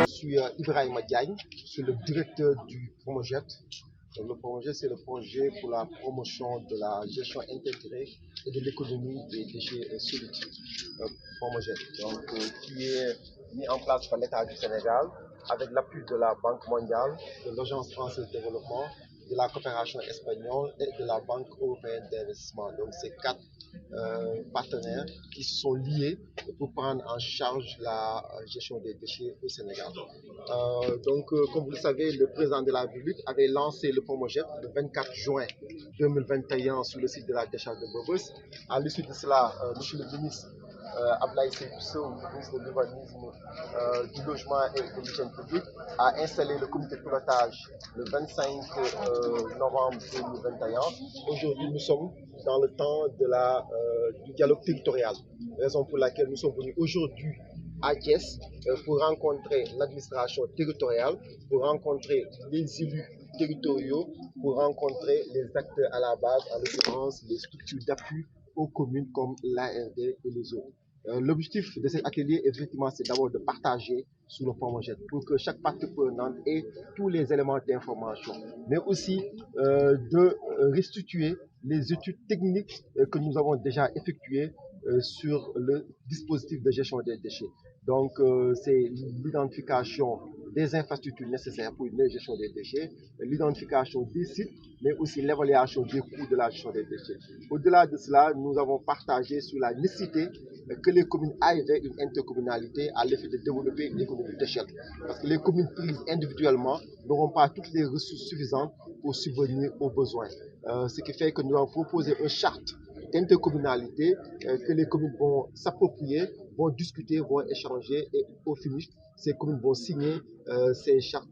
Je suis Ibrahima Diagne, je suis le directeur du Promojet. Le Promojet, c'est le projet pour la promotion de la gestion intégrée et de l'économie des déchets solides. Promojet, qui est mis en place par l'État du Sénégal avec l'appui de la Banque mondiale, de l'Agence française de développement, de la coopération espagnole et de la Banque européenne d'investissement. Donc, c'est quatre partenaires qui sont liés pour prendre en charge la gestion des déchets au Sénégal. Comme vous le savez, le président de la République avait lancé le Promojet le 24 juin 2021 sur le site de la décharge de Bobos. À l'issue de cela, monsieur le ministre Abdoulaye Seydou Sow, le ministre de l'Urbanisme, du Logement et de l'Hygiène publique, a installé le comité de pilotage le 25 novembre 2021. Aujourd'hui, nous sommes dans le temps du dialogue territorial, raison pour laquelle nous sommes venus aujourd'hui à Thiès pour rencontrer l'administration territoriale, pour rencontrer les élus territoriaux, pour rencontrer les acteurs à la base, en l'occurrence les structures d'appui aux communes comme l'ARD et les autres. L'objectif de cet atelier, effectivement, c'est d'abord de partager sur le Promojet pour que chaque partie prenante ait tous les éléments d'information, mais aussi de restituer les études techniques que nous avons déjà effectuées sur le dispositif de gestion des déchets. Donc, c'est l'identification des infrastructures nécessaires pour une meilleure gestion des déchets, l'identification des sites, mais aussi l'évaluation des coûts de la gestion des déchets. Au-delà de cela, nous avons partagé sur la nécessité que les communes aillent vers une intercommunalité à l'effet de développer une économie d'échelle. Parce que les communes prises individuellement n'auront pas toutes les ressources suffisantes pour subvenir aux besoins. Ce qui fait que nous avons proposé une charte d'intercommunalité que les communes vont s'approprier, vont discuter, vont échanger et au finish, ces communes vont signer ces chartes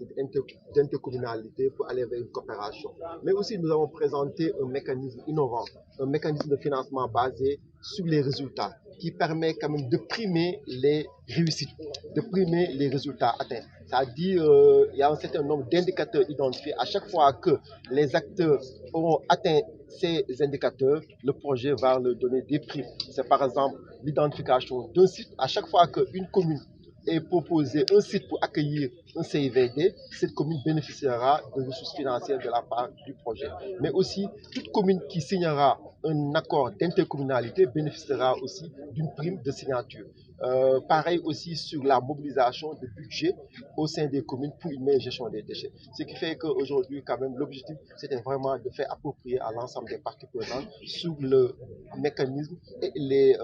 d'intercommunalité pour aller vers une coopération. Mais aussi, nous avons présenté un mécanisme innovant, un mécanisme de financement basé sur les résultats qui permet quand même de primer les réussites, de primer les résultats atteints. C'est-à-dire il y a un certain nombre d'indicateurs identifiés. À chaque fois que les acteurs auront atteint ces indicateurs, le projet va leur donner des primes. C'est par exemple l'identification d'un site. À chaque fois qu'une commune est proposé un site pour accueillir un CIVD, cette commune bénéficiera de ressources financières de la part du projet. Mais aussi, toute commune qui signera un accord d'intercommunalité bénéficiera aussi d'une prime de signature. Pareil aussi sur la mobilisation de budget au sein des communes pour une meilleure gestion des déchets. Ce qui fait qu'aujourd'hui, quand même, l'objectif, c'était vraiment de faire approprier à l'ensemble des parties prenantes sur le mécanisme et les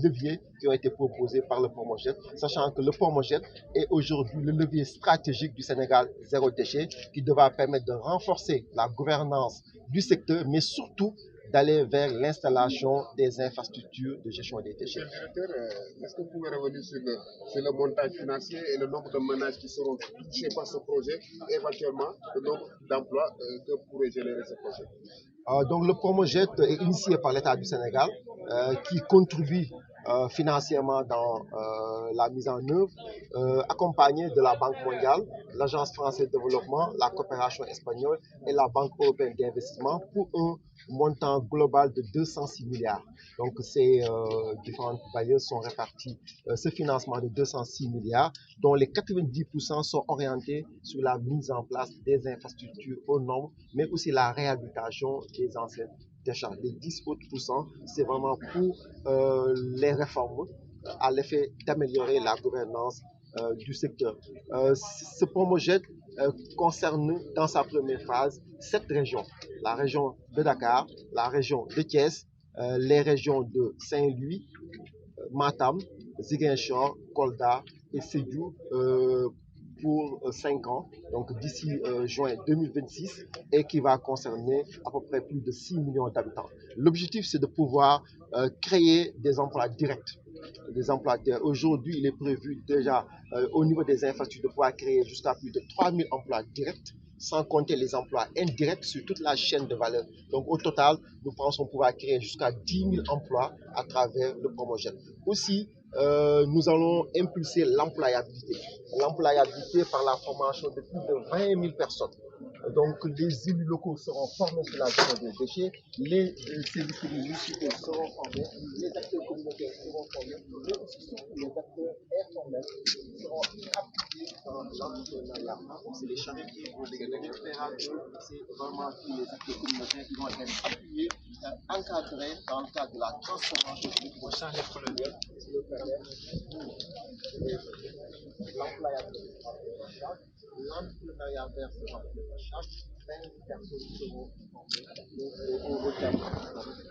leviers qui ont été proposés par le Promojet, sachant que le Promojet est aujourd'hui le levier stratégique du Sénégal zéro déchet qui devra permettre de renforcer la gouvernance du secteur, mais surtout d'aller vers l'installation des infrastructures de gestion des déchets. Directeur, est-ce que vous pouvez revenir sur le montage financier et le nombre de ménages qui seront touchés par ce projet, et éventuellement le nombre d'emplois que pourrait générer ce projet? Donc le Promojet est initié par l'État du Sénégal qui contribue financièrement dans la mise en œuvre, accompagné de la Banque mondiale, l'Agence française de développement, la coopération espagnole et la Banque européenne d'investissement pour un montant global de 206 milliards. Donc ces différentes bailleurs sont répartis, ce financement de 206 milliards, dont les 90% sont orientés sur la mise en place des infrastructures aux normes, mais aussi la réhabilitation des anciennes décharges. Les 10 autres pourcents, c'est vraiment pour les réformes à l'effet d'améliorer la gouvernance du secteur. Ce Promojet concerne dans sa première phase 7 régions. La région de Dakar, la région de Thiès, les régions de Saint-Louis, Matam, Ziguinchor, Kolda et Sédhiou pour 5 ans, donc d'ici juin 2026, et qui va concerner à peu près plus de 6 millions d'habitants. L'objectif, c'est de pouvoir créer des emplois directs. Aujourd'hui, il est prévu déjà au niveau des infrastructures de pouvoir créer jusqu'à plus de 3000 emplois directs, sans compter les emplois indirects sur toute la chaîne de valeur. Donc au total, nous pensons pouvoir créer jusqu'à 10 000 emplois à travers le Promojet. Aussi, nous allons impulser l'employabilité. L'employabilité par la formation de plus de 20 000 personnes. Donc les élus locaux seront formés sur la gestion des déchets, les services municipaux seront formés, les acteurs communautaires seront formés, mais aussi surtout les acteurs informels seront appuyés dans l'entrepreneuriat. C'est les charretiers, c'est les opérateurs, c'est vraiment tous les acteurs communautaires qui vont être appuyés, encadrés dans le cadre de la transformation qui vont changer le colonial, c'est le permettre l'entrepreneuriat vert sera pris en charge, 20 personnes seront formées au terme.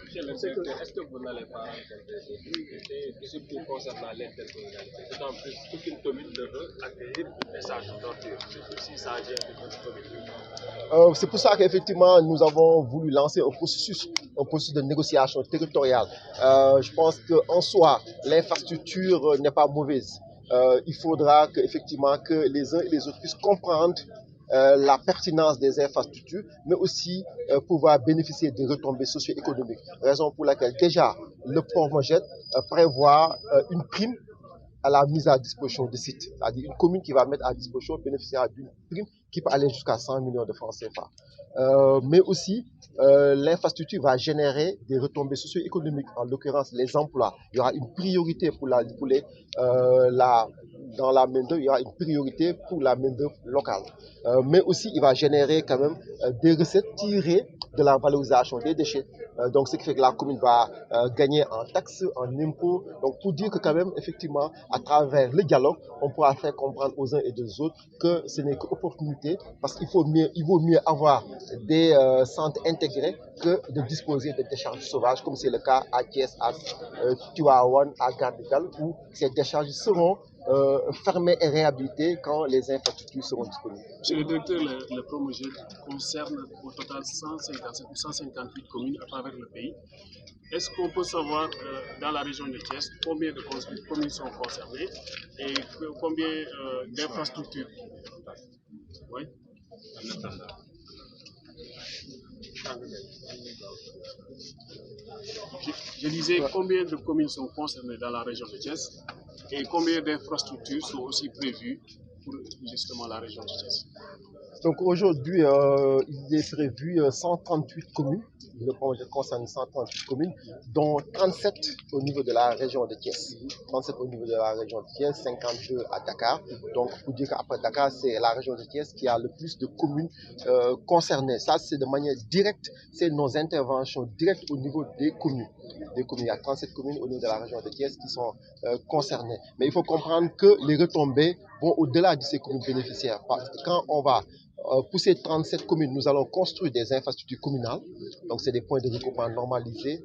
Monsieur le directeur, est-ce que vous n'allez pas rencontrer des difficultés, surtout concernant l'intercommunalité? D'autant plus qu'une commune ne veut accueillir une message d'ordure, surtout si ça vient de notre commune. C'est pour ça qu'effectivement, nous avons voulu lancer un processus de négociation territoriale. Je pense qu'en soi, l'infrastructure n'est pas mauvaise. Il faudra effectivement que les uns et les autres puissent comprendre la pertinence des infrastructures, mais aussi pouvoir bénéficier des retombées socio-économiques. Raison pour laquelle déjà le projet prévoit une prime à la mise à disposition des sites. C'est-à-dire une commune qui va mettre à disposition bénéficiera d'une prime qui peut aller jusqu'à 100 millions de francs CFA. Mais aussi, l'infrastructure va générer des retombées socio-économiques, en l'occurrence les emplois. Il y aura une priorité dans la main-d'œuvre, il y aura une priorité pour la main-d'œuvre locale. Mais aussi, il va générer quand même des recettes tirées de la valorisation des déchets. Donc, ce qui fait que la commune va gagner en taxes, en impôts. Donc, pour dire que quand même, effectivement, à travers le dialogue, on pourra faire comprendre aux uns et aux autres que ce n'est qu'opportunité, parce qu'il vaut mieux avoir des centres intégrés que de disposer de décharges sauvages, comme c'est le cas à Thiès, à Tivaouane, à Gandigal, où ces décharges seront fermées et réhabilitées quand les infrastructures seront disponibles. Monsieur le directeur, le projet concerne au total 157 ou 158 communes à travers le pays. Est-ce qu'on peut savoir dans la région de Thiès combien de communes sont concernées et combien d'infrastructures? Oui. Je disais combien de communes sont concernées dans la région de Thiès et combien d'infrastructures sont aussi prévues pour justement la région de Thiès. Donc aujourd'hui, il est prévu 138 communes. Le projet concerne 138 communes, dont 37 au niveau de la région de Thiès. 37 au niveau de la région de Thiès, 52 à Dakar. Donc, pour dire qu'après Dakar, c'est la région de Thiès qui a le plus de communes concernées. Ça, c'est de manière directe, c'est nos interventions directes au niveau des communes. Il y a 37 communes au niveau de la région de Thiès qui sont concernées. Mais il faut comprendre que les retombées vont au-delà de ces communes bénéficiaires. Parce que quand on va pour ces 37 communes, nous allons construire des infrastructures communales. Donc, c'est des points de regroupement normalisés,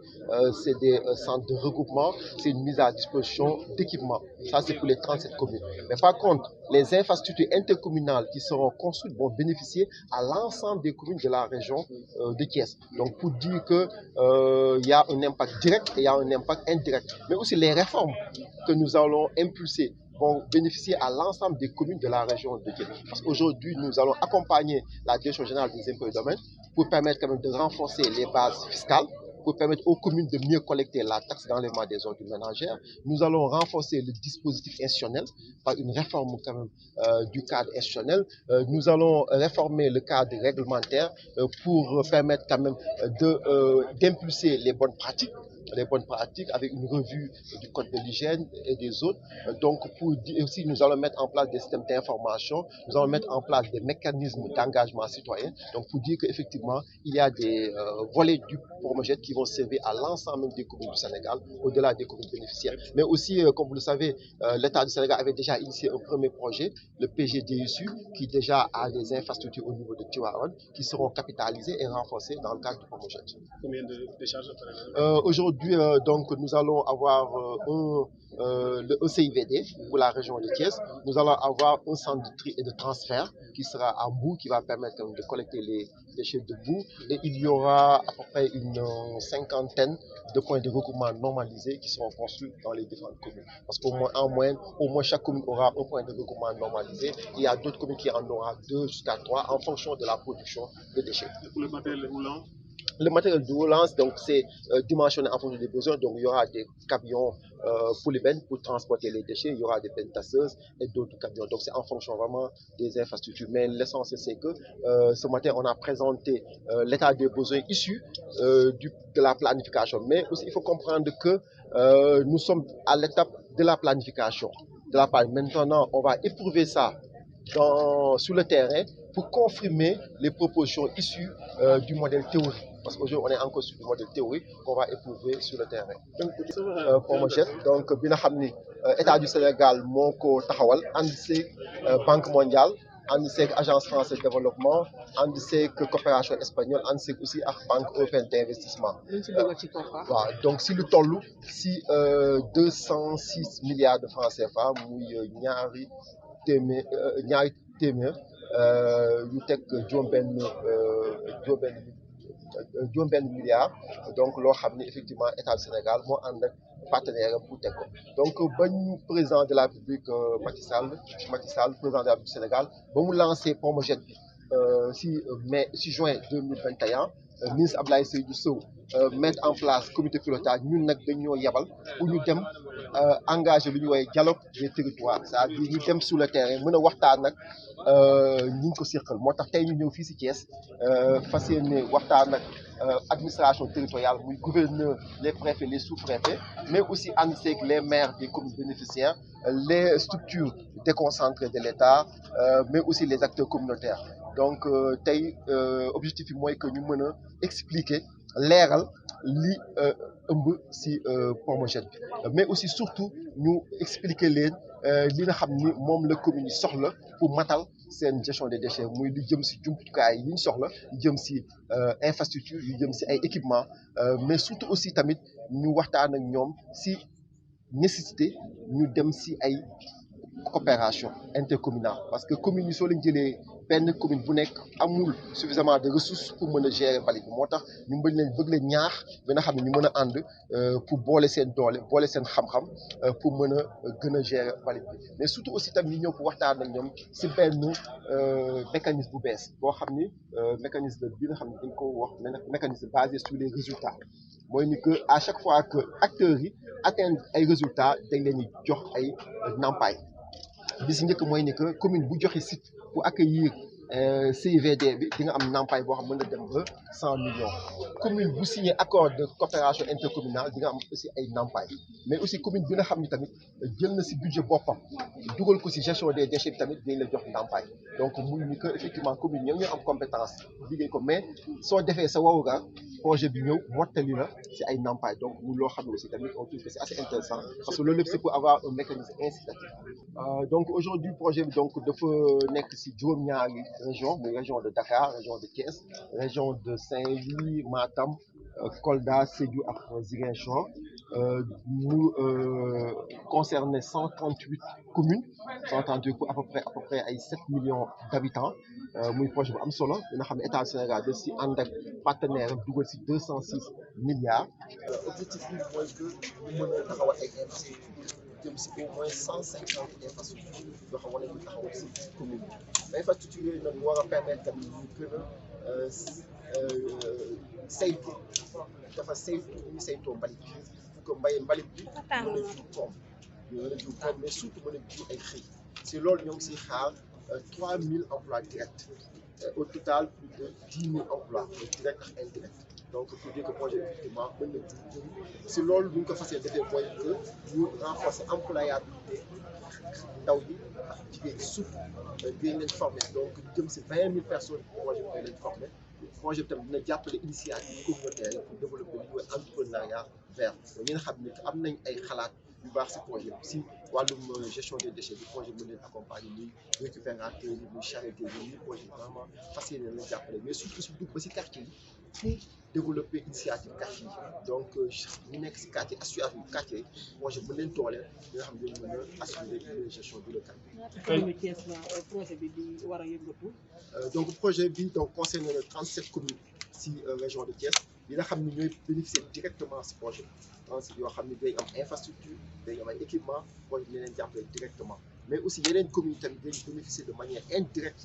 c'est des centres de regroupement, c'est une mise à disposition d'équipements. Ça, c'est pour les 37 communes. Mais par contre, les infrastructures intercommunales qui seront construites vont bénéficier à l'ensemble des communes de la région de Thiès. Donc, pour dire qu'il y a un impact direct et il y a un impact indirect. Mais aussi les réformes que nous allons impulser vont bénéficier à l'ensemble des communes de la région de Thiès. Parce qu'aujourd'hui, nous allons accompagner la Direction générale des impôts et domaines pour permettre quand même de renforcer les bases fiscales, pour permettre aux communes de mieux collecter la taxe d'enlèvement des ordures ménagères. Nous allons renforcer le dispositif institutionnel par une réforme quand même du cadre institutionnel. Nous allons réformer le cadre réglementaire pour permettre quand même d'impulser les bonnes pratiques avec une revue du code de l'hygiène et des autres. Donc, aussi, nous allons mettre en place des systèmes d'information, nous allons mettre en place des mécanismes d'engagement citoyen. Donc, pour dire qu'effectivement, il y a des volets du projet qui vont servir à l'ensemble des communes du Sénégal, au-delà des communes bénéficiaires. Mais aussi, comme vous le savez, l'État du Sénégal avait déjà initié un premier projet, le PGDSU, qui déjà a des infrastructures au niveau de Tivaouane, qui seront capitalisées et renforcées dans le cadre du projet. Combien de décharges? Aujourd'hui, donc, nous allons avoir le CIVD pour la région de Thiès. Nous allons avoir un centre de tri et de transfert qui sera à Bou, qui va permettre de collecter les déchets de Bou. Et il y aura à peu près une cinquantaine de points de regroupement normalisés qui seront construits dans les différentes communes. Parce qu'au moins, chaque commune aura un point de regroupement normalisé. Il y a d'autres communes qui en auront 2 jusqu'à 3 en fonction de la production de déchets. Et pour le matériel roulant? Le matériel de relance, donc, c'est dimensionné en fonction des besoins. Donc, il y aura des camions polybènes pour transporter les déchets, il y aura des bennes tasseuses et d'autres camions. Donc, c'est en fonction vraiment des infrastructures. Mais l'essentiel, c'est que ce matin, on a présenté l'état des besoins issus de la planification. Mais aussi, il faut comprendre que nous sommes à l'étape de la planification. Maintenant, on va éprouver ça sur le terrain pour confirmer les propositions issues du modèle théorique. Parce qu'aujourd'hui, on est encore sur le modèle théorique qu'on va éprouver sur le terrain. Promoged, donc, bi nga xam ni État du Sénégal moo ko taxawal ànd seeg Banque mondiale, ànd seeg Agence française de développement, ànd seeg coopération espagnole, ànd seeg aussi ak Banque européenne d'investissement. waaw donc si lu toll si 206 milliards de francs CFA muy ñaari téeméer yu teg juróom-benn milliard donc loo xam ni effectivement État du Sénégal moo ànd ak partenaire am pour teg ko donc bañ président de la République Macky Sall président de la République du Sénégal ba mu lancé Promoged bi si juin 2021 ministre Abdoulaye Seydou Sow mettre en place comité pilotage ñun nag dañoo yebal pour ñu dem engagé lu ñu woowee dialogue des territoires c'est-à-dire ñu dem sur le terrain mën a waxtaan nag ñi ñu ko séqal moo tax tey ñu ñëw fii si Thiès fas yéene waxtaan ak administration territoriale muy gouverneur les préfets les sous-préfets mais aussi ànd seeg les maires des communes bénéficiaires les structures déconcentrées de l'État mais aussi les acteurs communautaires donc tey objectif bi mooy que ñu mën a expliquer leeral li ëmb si Promoged bi mais aussi surtout ñu expliquer leen li nga xam ni moom la commune yi soxla pour matal seen gestion des déchets muy li jëm si jumtukaay yi ñu soxla yu jëm si infrastructure yu jëm si ay équipements mais surtout aussi tamit ñu waxtaan ak ñoom si nécessité ñu dem si ay coopération intercommunale parce que commune yi soo leen jëlee benn commune bu nekk amul suffisamment de ressources pour mën a gérer mbalit bi moo tax ñu bëgg leen ñaax ba nga xam ne ñu mën a ànd pour boole seen doole boole seen xam-xam pour mën a gën a gérer mbalit bi mais surtout aussi tamit ñu ñëw pour waxtaan ak ñoom si benn mécanisme bu bees boo xam ni mécanisme bi nga xam ne dañ ko wax mécanisme basé sur les résultats mooy ni que à chaque fois que acteurs yi atteindre ay résultats dañ leen di jox ay ndàmpaay bi si njëkk mooy ni que commune bu joxe site pour accueillir CIVD bi di nga am ndàmpaay boo xam mën na dem ba 100 millions commune bu signé accord de coopération intercommunale di nga am aussi ay ndàmpaay mais aussi commune bi nga xam ni tamit jël na si budget boppam dugal ko si gestion des déchets bi tamit dañ la jox ndàmpaay donc muy ni que effectivement commune ñoom ñoo am compétence liggéey ko mais soo defee sa warugar projet bi ñëw mottali la si ay ndàmpaay donc muy loo xam ne aussi tamit on trouve que c'est assez intéressant parce que loolu lépp c'est pour avoir un mécanisme incitatif donc aujourd'hui projet bi donc dafa nekk si juróom-ñaari région muy région de Dakar région de Thiès région de Saint-Louis Matam Kolda Sédhiou ak Ziguinchor mu concerné 138 communes 138 pour à peu près ay 7 millions d'habitants muy projet bu am solo nga xam ne État du Sénégal da si ànd ak partenaire dugal si 206 milliards. Objectif bi mooy que ñu mën a taxawal ay infrastructures jëm si au moins 150 infrastructures yoo xam ne ñu taxawal si commune bi infrastructures yooyu nag war a permettre tamit ñu gën a saytu dafa saytu ñu saytoo mbalit bi pour que mbalit bi mën a jur koom mais surtout mën a jur ay xëy si loolu ñoo ngi siy xaar 3000 emplois directs au total plus de 10 000 emplois directs ak indirects donc pour dire que projet effectivement mën na jur si loolu bu ñu ko fas yéene defee mooy que ñu renforcer employabilité ndaw yi ak jigéen ñi surtout dinañ leen former donc jëm si 20 000 personnes projet bi leen former projet bi tamit dina jàppale initiative communautaire yi pour développer li ñuy wax entrepreneuriat vert ñi nga xam ne am nañ ay xalaat yu baax si projet bi si wàllum gestion des déchets bi projet mën leen accompagner muy récupérateur yi muy charretier yi muy projet vraiment fas yéene leen jàppale mais surtout si dugg ba si quartier yi pour développer initiative quartier yi donc ñu nekk si quartier association quartier yi projet mën leen dooleel ñi nga xam ne dañu mën a assurer la gestion du local. projet bi di war a yëngatu. donc projet bi donc concerne 37 communes si région de Thiès yi nga xam ne ñooy bénéficier directement si projet bi 37 yoo xam ne day am infrastructure day am ay équipement projet bi leen jàppale directement. mais aussi yeneen communes tamit dañu bénéficier de manière indirecte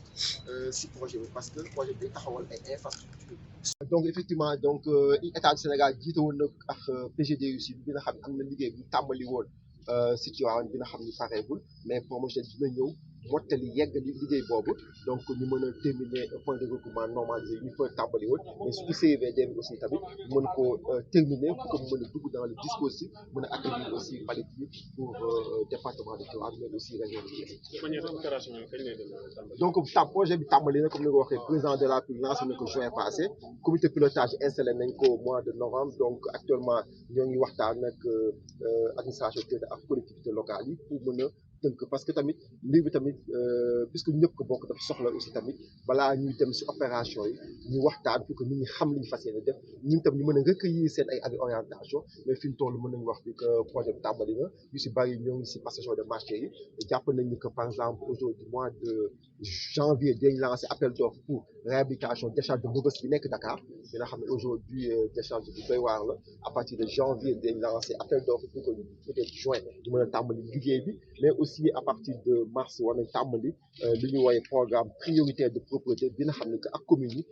si projet bi parce que projet bi day taxawal ay infrastructures. donc effectivement donc état du Sénégal jiite woon na ak PGDUC bi nga xam ne am na liggéey bu tàmbali woon si Tivaouane bi nga xam ni pareegul mais projet dina ñëw mottali yeggali liggéey boobu donc ñu mën a terminer point de regroupement normalisé ñu fa tàmbali woon mais su CVD bi aussi tamit mën koo terminer pour que mu mën a dugg dans le dispositif mën a accueillir aussi mbalit yi pour département de Tivaouane mais aussi région de Thiès. de manière opérationnelle kañ lay demee. donc projet bi tàmbali na comme ni nga waxee président de la République lancé na ko juin passé comité pilotage installé nañ ko mois de novembre donc actuellement ñoo ngi waxtaan ak administration ak collectivités locales yi pour mën a tënk parce que tamit mbir bi tamit puisque ñëpp ko bokk dafa soxla aussi tamit balaa ñuy dem si opération yi ñu waxtaan pour que nit ñi xam li ñu fas yéene def ñun tam ñu mën a recueillir seen ay avis orientation mais fi mu toll mën nañu wax ni que projet bi tàmbali na yu si bëri ñoo ngi si passation de marché yi jàpp nañ ni que par exemple aujourd'hui mois de janvier dañ lancé appel d'offres pour réhabilitation décharge de Mbeubeuss bi nekk Dakar bi nga xam ne aujourd'hui décharge bu doy waar la à partir de janvier dañ lancé appel d'offres pour que peut-être juin ñu mën a tàmbali liggéey bi mais aussi à partir de mars war nañ tàmbali li ñu woowee programme prioritaire de propreté bi nga xam ne que ak communes yi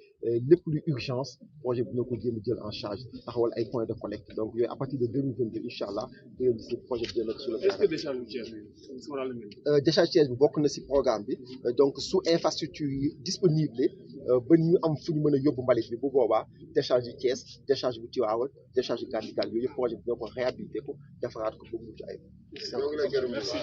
lépp luy urgence projet bi dina ko jéem a jël en charge taxawal ay points de collecte donc yooyu à partir de 2022 incha allah dina gis projet bi dina nekk sur le est-ce que décharge bu Thiès bi décharge Thiès bi bokk na si programme bi donc su infrastructure yi disponible ba ñu am fu ñu mën a yóbbu mbalit bi bu boobaa décharge yu Thiès décharge bu Tivaouane décharge yu Gandigal yooyu yëpp projet bi dina ko réhabilité ko defaraat ko ba mu mucc ayib. Merci.